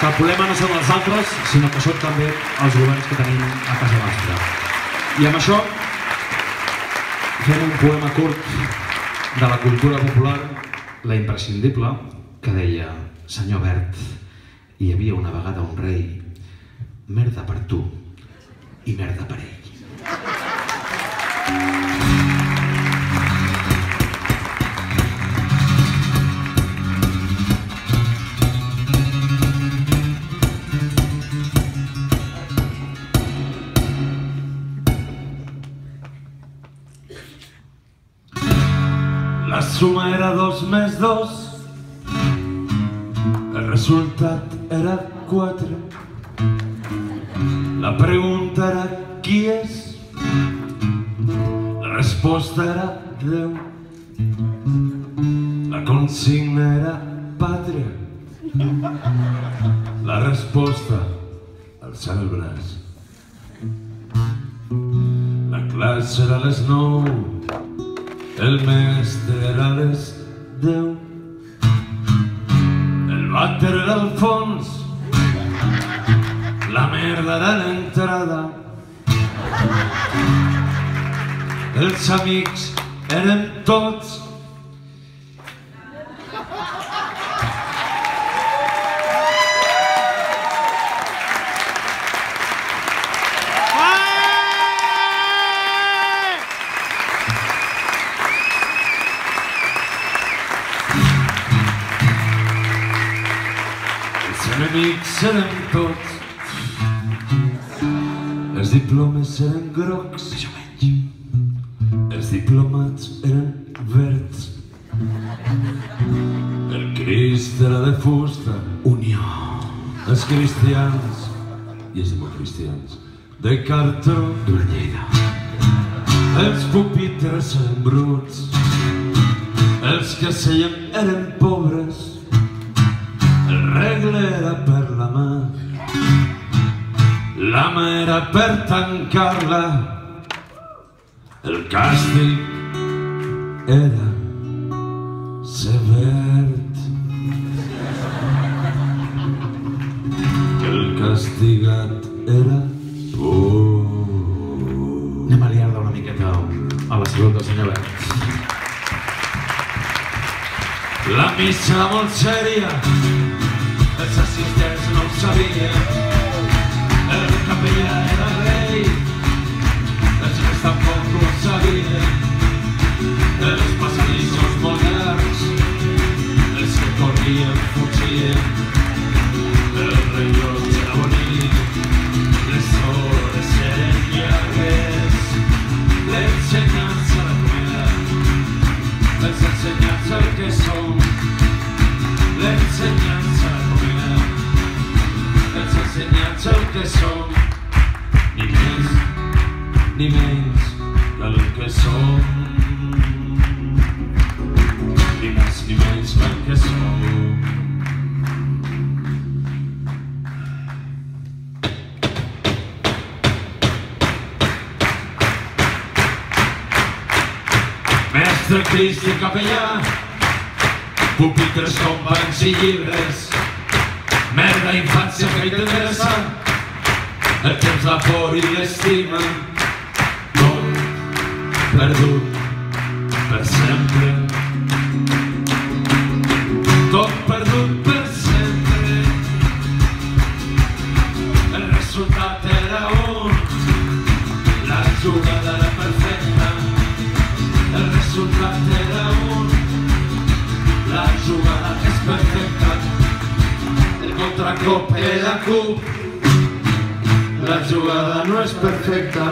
que el problema no són els altres, sinó que són també els governs que tenim a casa nostra. I amb això fem un poema curt de la cultura popular, la imprescindible, que deia: senyor Bert, hi havia una vegada un rei, merda per tu i merda per ell. La suma era 2 més 2, el resultat era 4. La pregunta era qui és, la resposta era Déu. La consigna era pàtria, la resposta alçar el braç. La classe era a les 9, el mestre era a les 10. El vàter era al fons, la merda era a l'entrada. Els amics eren tots. Els enemics eren tots. Els diplomes eren grocs, els diplomats eren verds. El Crist era de fusta, unió. Els cristians i els democristians de cartró, d'una Lleida. Els pupitres eren bruts, els que seien eren pobres. El regle era per la mà, la mà era per tancar-la. El càstig era sever. El castigat era por. Anem a liar-la una miqueta a la salut del senyor Bert. La missa molt sèria, els assistents no ho sabien. El capellà era rei, els que tampoc ho sabien. Els passadissos molt llargs, els que corrien fugien. El rellotge era bonic, les hores eren llargues. L'ensenyança la comida, els ensenyats el que som. L'ensenyança la comida, els ensenyats el que som. Ni més ni menys del que som. Ni més ni menys del que som. Mestre, Crist i capellà, pupitres, companys i llibres. Merda, infància, que t'interessa, el temps, la por i l'estima. Tot perdut per sempre. Tot perdut per sempre. El resultat era un, la jugada era perfecta. El resultat era un, la jugada és perfecta. El contracop era cub, la jugada no és perfecta.